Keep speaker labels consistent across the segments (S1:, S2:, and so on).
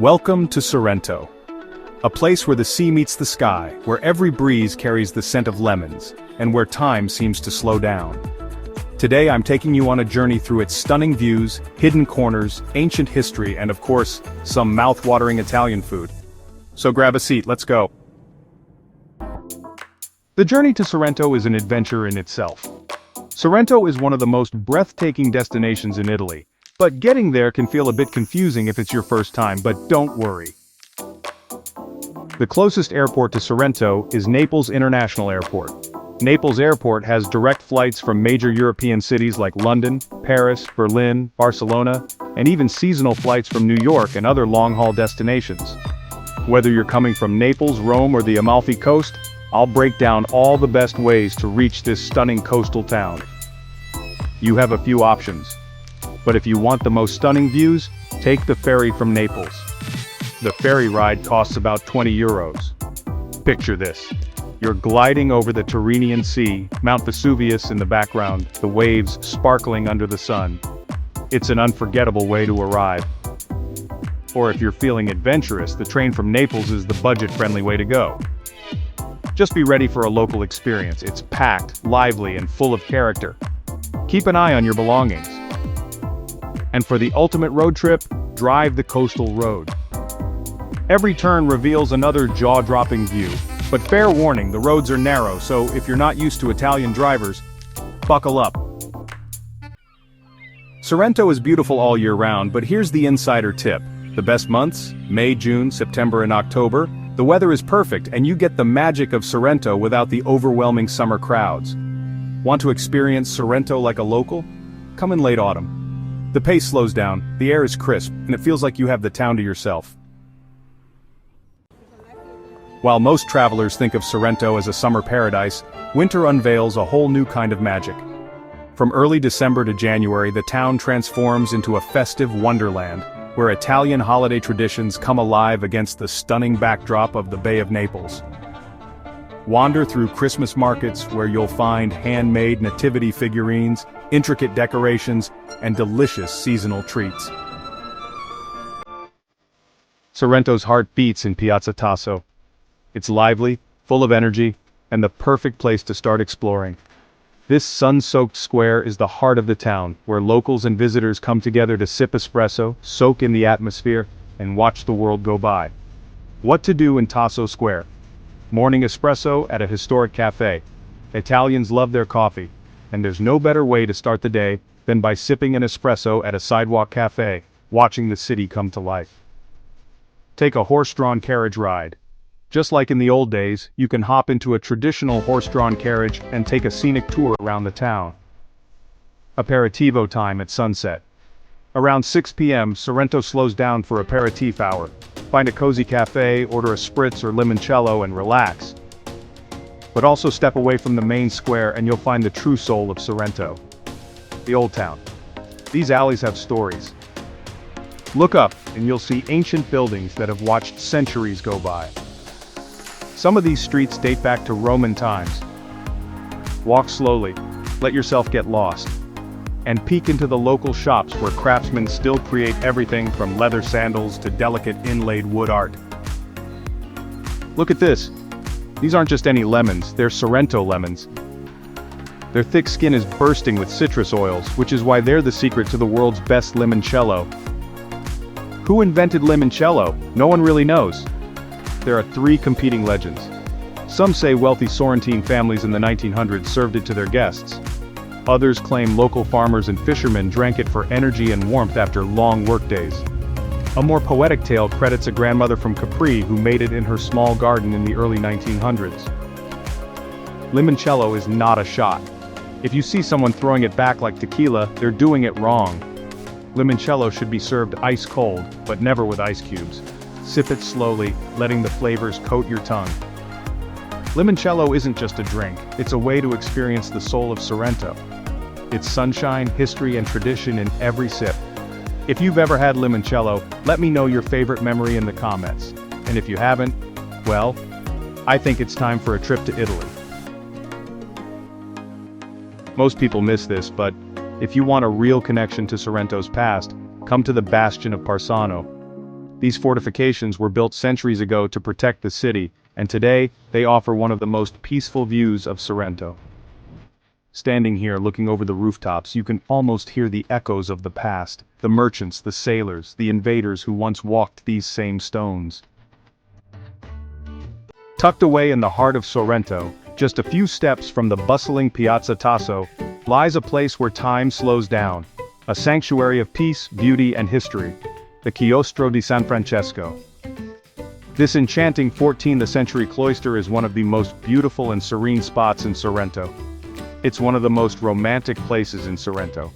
S1: Welcome to Sorrento, a place where the sea meets the sky, where every breeze carries the scent of lemons, and where time seems to slow down. Today I'm taking you on a journey through its stunning views, hidden corners, ancient history, and of course, some mouth-watering Italian food. So grab a seat, let's go. The journey to Sorrento is an adventure in itself. Sorrento is one of the most breathtaking destinations in Italy, but getting there can feel a bit confusing if it's your first time, but don't worry. The closest airport to Sorrento is Naples International Airport. Naples Airport has direct flights from major European cities like London, Paris, Berlin, Barcelona, and even seasonal flights from New York and other long-haul destinations. Whether you're coming from Naples, Rome, or the Amalfi Coast, I'll break down all the best ways to reach this stunning coastal town. You have a few options. But if you want the most stunning views, take the ferry from Naples. The ferry ride costs about €20. Picture this. You're gliding over the Tyrrhenian Sea, Mount Vesuvius in the background, the waves sparkling under the sun. It's an unforgettable way to arrive. Or if you're feeling adventurous, the train from Naples is the budget-friendly way to go. Just be ready for a local experience. It's packed, lively, and full of character. Keep an eye on your belongings. And for the ultimate road trip, drive the coastal road. Every turn reveals another jaw-dropping view, but fair warning, the roads are narrow, so if you're not used to Italian drivers, buckle up. Sorrento is beautiful all year round, but here's the insider tip. The best months, May, June, September, and October, the weather is perfect and you get the magic of Sorrento without the overwhelming summer crowds. Want to experience Sorrento like a local? Come in late autumn. The pace slows down, the air is crisp, and it feels like you have the town to yourself. While most travelers think of Sorrento as a summer paradise, winter unveils a whole new kind of magic. From early December to January, the town transforms into a festive wonderland, where Italian holiday traditions come alive against the stunning backdrop of the Bay of Naples. Wander through Christmas markets where you'll find handmade nativity figurines, intricate decorations, and delicious seasonal treats. Sorrento's heart beats in Piazza Tasso. It's lively, full of energy, and the perfect place to start exploring. This sun-soaked square is the heart of the town, where locals and visitors come together to sip espresso, soak in the atmosphere, and watch the world go by. What to do in Tasso Square? Morning espresso at a historic cafe. Italians love their coffee, and there's no better way to start the day than by sipping an espresso at a sidewalk cafe, watching the city come to life. Take a horse-drawn carriage ride. Just like in the old days, you can hop into a traditional horse-drawn carriage and take a scenic tour around the town. Aperitivo time at sunset. Around 6 p.m., Sorrento slows down for aperitif hour. Find a cozy cafe, order a spritz or limoncello, and relax. But also step away from the main square and you'll find the true soul of Sorrento. The Old Town. These alleys have stories. Look up and you'll see ancient buildings that have watched centuries go by. Some of these streets date back to Roman times. Walk slowly, let yourself get lost, and peek into the local shops where craftsmen still create everything from leather sandals to delicate inlaid wood art. Look at this. These aren't just any lemons, they're Sorrento lemons. Their thick skin is bursting with citrus oils, which is why they're the secret to the world's best limoncello. Who invented limoncello? No one really knows. There are 3 competing legends. Some say wealthy Sorrentine families in the 1900s served it to their guests. Others claim local farmers and fishermen drank it for energy and warmth after long workdays. A more poetic tale credits a grandmother from Capri who made it in her small garden in the early 1900s. Limoncello is not a shot. If you see someone throwing it back like tequila, they're doing it wrong. Limoncello should be served ice cold, but never with ice cubes. Sip it slowly, letting the flavors coat your tongue. Limoncello isn't just a drink, it's a way to experience the soul of Sorrento. It's sunshine, history, and tradition in every sip. If you've ever had limoncello, let me know your favorite memory in the comments. And if you haven't, well, I think it's time for a trip to Italy. Most people miss this, but if you want a real connection to Sorrento's past, come to the bastion of Parsano. These fortifications were built centuries ago to protect the city, and today, they offer one of the most peaceful views of Sorrento. Standing here looking over the rooftops, you can almost hear the echoes of the past, the merchants, the sailors, the invaders who once walked these same stones. Tucked away in the heart of Sorrento, just a few steps from the bustling Piazza Tasso, lies a place where time slows down, a sanctuary of peace, beauty, and history, the Cloister of San Francesco. This enchanting 14th century cloister is one of the most beautiful and serene spots in Sorrento. It's one of the most romantic places in Sorrento.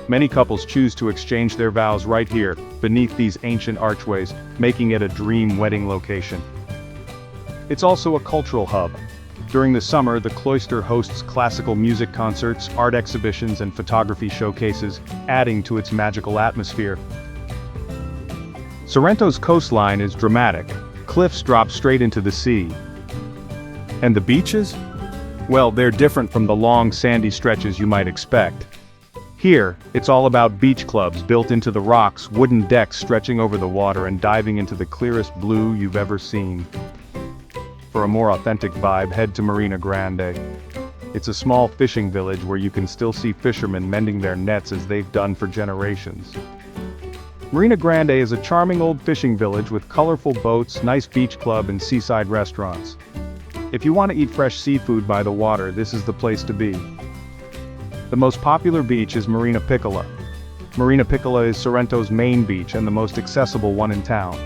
S1: Many couples choose to exchange their vows right here, beneath these ancient archways, making it a dream wedding location. It's also a cultural hub. During the summer, the cloister hosts classical music concerts, art exhibitions, and photography showcases, adding to its magical atmosphere. Sorrento's coastline is dramatic. Cliffs drop straight into the sea. And the beaches? Well, they're different from the long sandy stretches you might expect. Here, it's all about beach clubs built into the rocks, wooden decks stretching over the water and diving into the clearest blue you've ever seen. For a more authentic vibe, head to Marina Grande. It's a small fishing village where you can still see fishermen mending their nets as they've done for generations. Marina Grande is a charming old fishing village with colorful boats, nice beach club, and seaside restaurants. If you want to eat fresh seafood by the water, this is the place to be. The most popular beach is Marina Piccola. Marina Piccola is Sorrento's main beach and the most accessible one in town.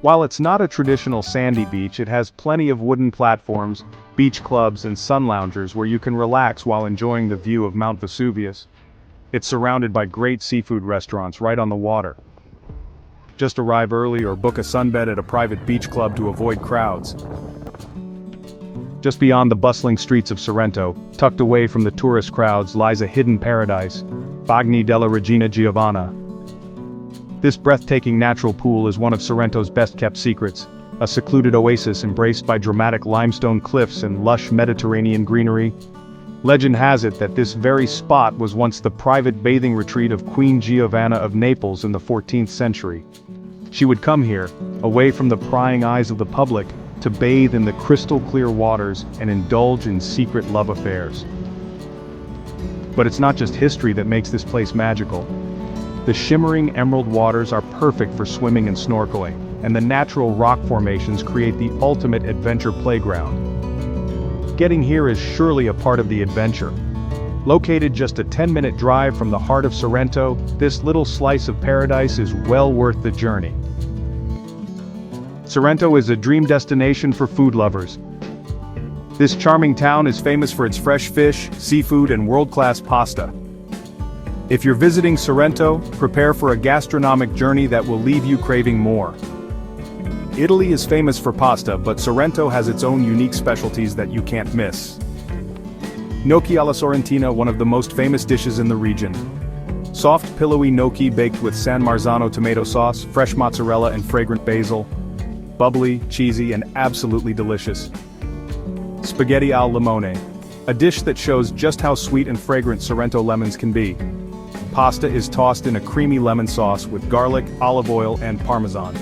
S1: While it's not a traditional sandy beach, it has plenty of wooden platforms, beach clubs, and sun loungers where you can relax while enjoying the view of Mount Vesuvius. It's surrounded by great seafood restaurants right on the water. Just arrive early or book a sunbed at a private beach club to avoid crowds. Just beyond the bustling streets of Sorrento, tucked away from the tourist crowds, lies a hidden paradise, Bagni della Regina Giovanna. This breathtaking natural pool is one of Sorrento's best-kept secrets, a secluded oasis embraced by dramatic limestone cliffs and lush Mediterranean greenery. Legend has it that this very spot was once the private bathing retreat of Queen Giovanna of Naples in the 14th century. She would come here, away from the prying eyes of the public, to bathe in the crystal-clear waters and indulge in secret love affairs. But it's not just history that makes this place magical. The shimmering emerald waters are perfect for swimming and snorkeling, and the natural rock formations create the ultimate adventure playground. Getting here is surely a part of the adventure. Located just a 10-minute drive from the heart of Sorrento, this little slice of paradise is well worth the journey. Sorrento is a dream destination for food lovers. This charming town is famous for its fresh fish, seafood, and world-class pasta. If you're visiting Sorrento, prepare for a gastronomic journey that will leave you craving more. Italy is famous for pasta, but Sorrento has its own unique specialties that you can't miss. Gnocchi alla Sorrentina, one of the most famous dishes in the region. Soft, pillowy gnocchi baked with San Marzano tomato sauce, fresh mozzarella, and fragrant basil. Bubbly, cheesy, and absolutely delicious. Spaghetti al limone, a dish that shows just how sweet and fragrant Sorrento lemons can be. Pasta is tossed in a creamy lemon sauce with garlic, olive oil, and parmesan.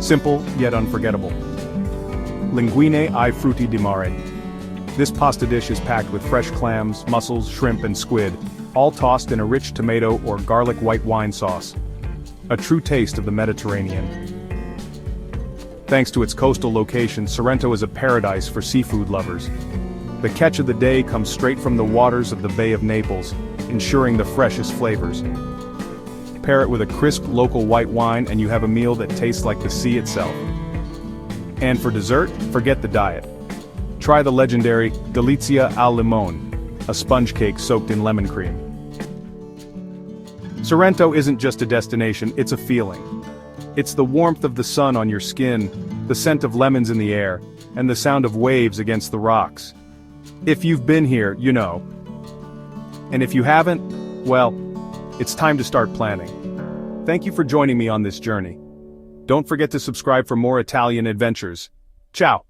S1: Simple, yet unforgettable. Linguine ai frutti di mare. This pasta dish is packed with fresh clams, mussels, shrimp, and squid, all tossed in a rich tomato or garlic white wine sauce. A true taste of the Mediterranean. Thanks to its coastal location, Sorrento is a paradise for seafood lovers. The catch of the day comes straight from the waters of the Bay of Naples, ensuring the freshest flavors. Pair it with a crisp local white wine and you have a meal that tastes like the sea itself. And for dessert, forget the diet. Try the legendary Delizia al limone, a sponge cake soaked in lemon cream. Sorrento isn't just a destination, it's a feeling. It's the warmth of the sun on your skin, the scent of lemons in the air, and the sound of waves against the rocks. If you've been here, you know. And if you haven't, well, it's time to start planning. Thank you for joining me on this journey. Don't forget to subscribe for more Italian adventures. Ciao!